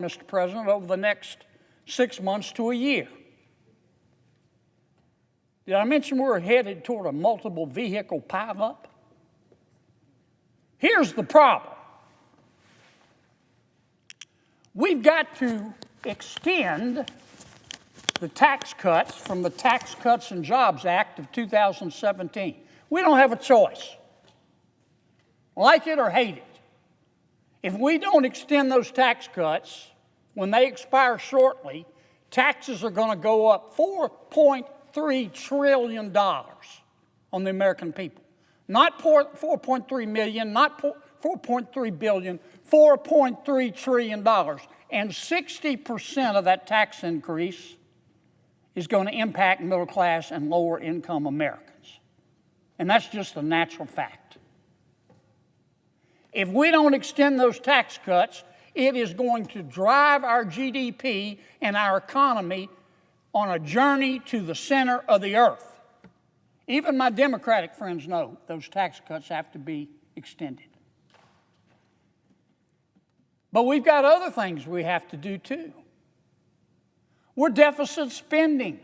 Mr. President, over the next 6 months to a year. Did I mention we're headed toward a multiple vehicle pileup? Here's the problem. We've got to extend the tax cuts from the Tax Cuts and Jobs Act of 2017. We don't have a choice. Like it or hate it. If we don't extend those tax cuts, when they expire shortly, taxes are going to go up $4.3 trillion on the American people. Not 4.3 million, not 4.3 billion, $4.3 trillion. And 60% of that tax increase is going to impact middle class and lower income Americans. And that's just a natural fact. If we don't extend those tax cuts, it is going to drive our GDP and our economy on a journey to the center of the earth. Even my Democratic friends know those tax cuts have to be extended. But we've got other things we have to do too. We're deficit spending.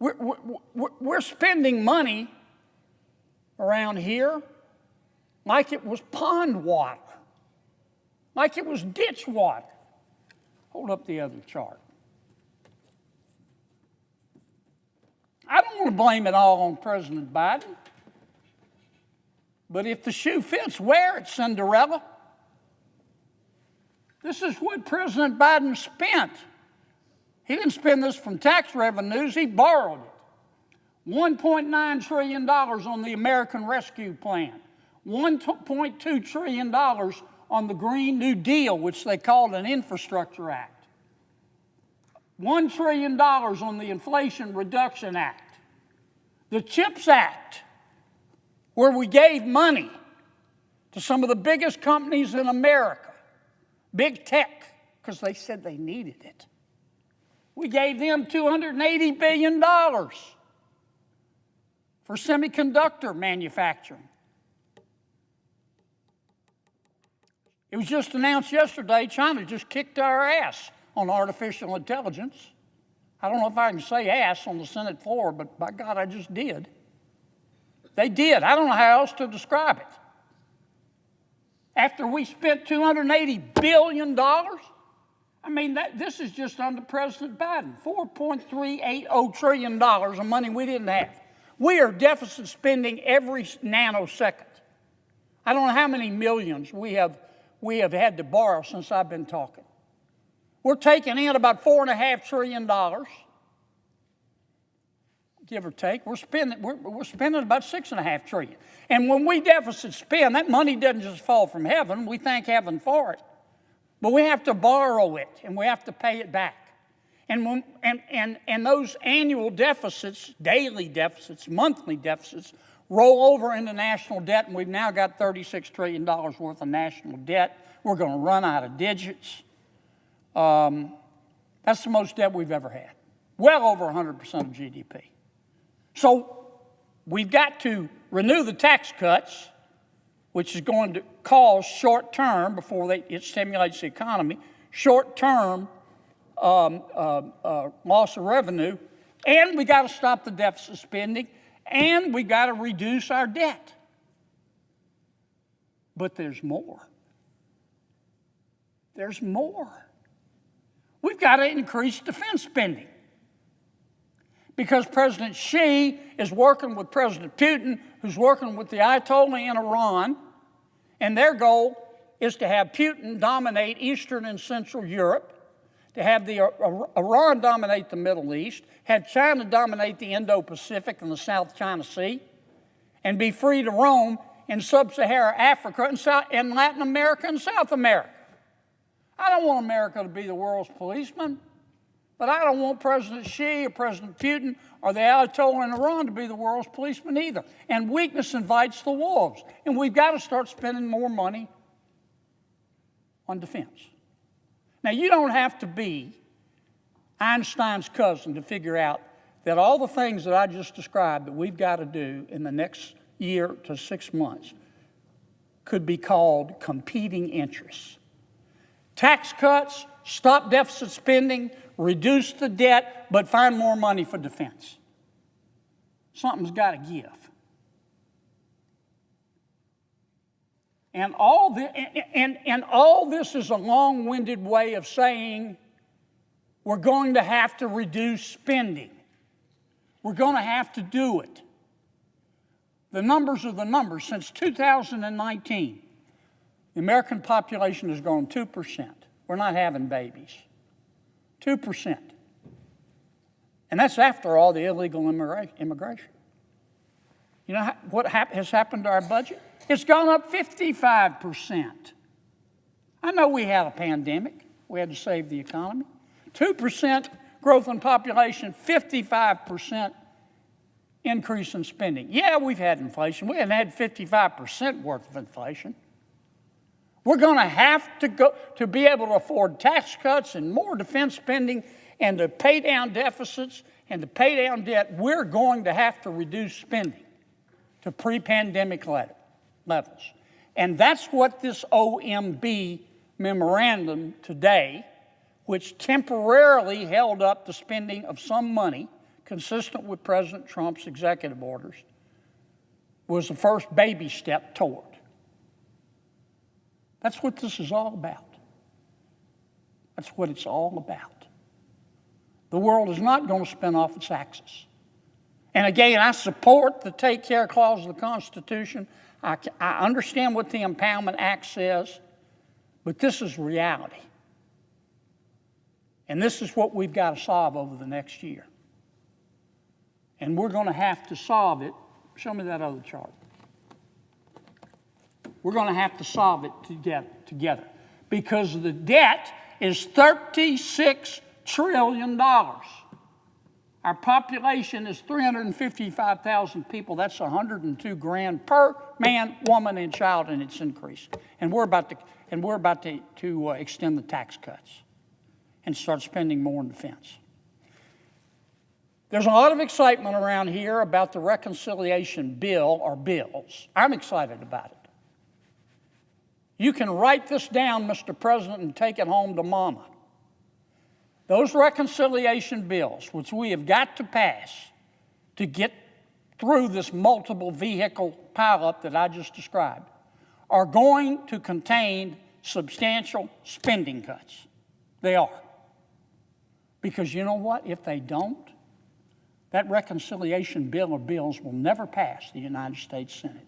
We're spending money around here like it was pond water, like it was ditch water. Hold up the other chart. I don't want to blame it all on President Biden, but if the shoe fits, wear it, Cinderella. This is what President Biden spent. He didn't spend this from tax revenues, he borrowed it. $1.9 trillion on the American Rescue Plan. $1.2 trillion on the Green New Deal, which they called an Infrastructure Act. $1 trillion on the Inflation Reduction Act. The CHIPS Act, where we gave money to some of the biggest companies in America, big tech, because they said they needed it. We gave them $280 billion for semiconductor manufacturing. It was just announced yesterday, China just kicked our ass on artificial intelligence. I don't know if I can say ass on the Senate floor, but by God, I just did. They did. I don't know how else to describe it. After we spent $280 billion, I mean, this is just under President Biden, $4.380 trillion of money we didn't have. We are deficit spending every nanosecond. I don't know how many millions we have had to borrow since I've been talking. We're taking in about $4.5 trillion, give or take. We're spending about $6.5 trillion. And when we deficit spend, that money doesn't just fall from heaven. We thank heaven for it. But we have to borrow it, and we have to pay it back. And those annual deficits, daily deficits, monthly deficits, roll over into national debt, and we've now got $36 trillion worth of national debt. We're going to run out of digits. That's the most debt we've ever had, well over 100% of GDP. So we've got to renew the tax cuts, which is going to cause short-term, before it stimulates the economy, short-term loss of revenue, and we got to stop the deficit spending, and we got to reduce our debt. But there's more. There's more. We've got to increase defense spending. Because President Xi is working with President Putin, who's working with the Ayatollah in Iran, and their goal is to have Putin dominate Eastern and Central Europe, to have Iran dominate the Middle East, have China dominate the Indo-Pacific and the South China Sea, and be free to roam in sub-Saharan Africa and Latin America and South America. I don't want America to be the world's policeman, but I don't want President Xi or President Putin or the Ayatollah in Iran to be the world's policeman either. And weakness invites the wolves. And we've got to start spending more money on defense. Now, you don't have to be Einstein's cousin to figure out that all the things that I just described that we've got to do in the next year to 6 months could be called competing interests. tax cuts, stop deficit spending, reduce the debt, but find more money for defense. Something's got to give. And all this is a long-winded way of saying we're going to have to reduce spending. We're going to have to do it. The numbers are the numbers. Since 2019, the American population has grown 2%. We're not having babies. 2%. And that's after all the illegal immigration. You know what has happened to our budget? It's gone up 55%. I know we had a pandemic. We had to save the economy. 2% growth in population, 55% increase in spending. Yeah, we've had inflation. We haven't had 55% worth of inflation. We're going to have to go to be able to afford tax cuts and more defense spending and to pay down deficits and to pay down debt. We're going to have to reduce spending to pre-pandemic levels. And that's what this OMB memorandum today, which temporarily held up the spending of some money consistent with President Trump's executive orders, was the first baby step toward. That's what this is all about. That's what it's all about. The world is not going to spin off its axis. And again, I support the Take Care Clause of the Constitution. I understand what the Impoundment Act says, but this is reality. And this is what we've got to solve over the next year. And we're going to have to solve it. Show me that other chart. We're going to have to solve it together because the debt is $36 trillion. Our population is 355,000 people. That's 102 grand per man, woman, and child, and it's increased. And we're about to extend the tax cuts and start spending more in defense. There's a lot of excitement around here about the reconciliation bill or bills. I'm excited about it. You can write this down, Mr. President, and take it home to Mama. Those reconciliation bills, which we have got to pass to get through this multiple vehicle pileup that I just described, are going to contain substantial spending cuts. They are. Because you know what? If they don't, that reconciliation bill or bills will never pass the United States Senate.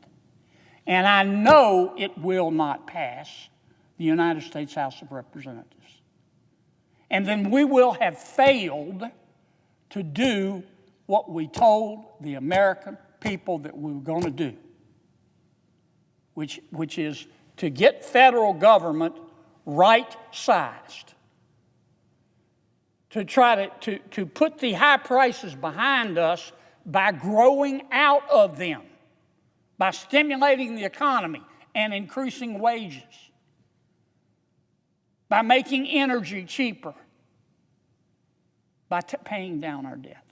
And I know it will not pass the United States House of Representatives. And then we will have failed to do what we told the American people that we were going to do, which is to get federal government right-sized, to try to put the high prices behind us by growing out of them, by stimulating the economy and increasing wages, by making energy cheaper, by paying down our debt.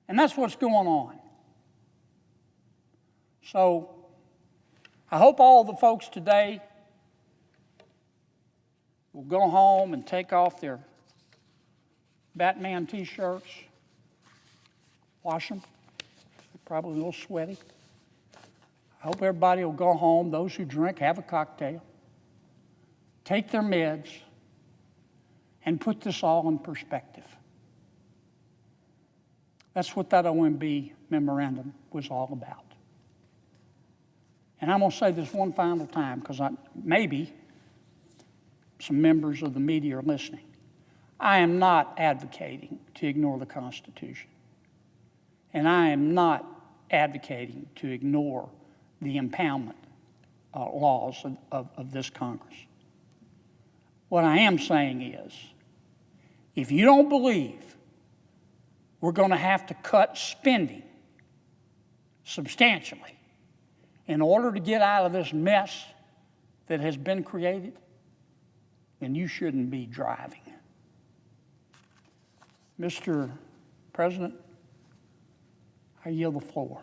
And that's what's going on. So I hope all the folks today will go home and take off their Batman t-shirts, wash them. They're probably a little sweaty. I hope everybody will go home. Those who drink, have a cocktail, take their meds, and put this all in perspective. That's what that OMB memorandum was all about. And I'm going to say this one final time because maybe some members of the media are listening. I am not advocating to ignore the Constitution. And I am not advocating to ignore the impoundment laws of this Congress. What I am saying is, if you don't believe we're going to have to cut spending substantially in order to get out of this mess that has been created, then you shouldn't be driving. Mr. President, I yield the floor.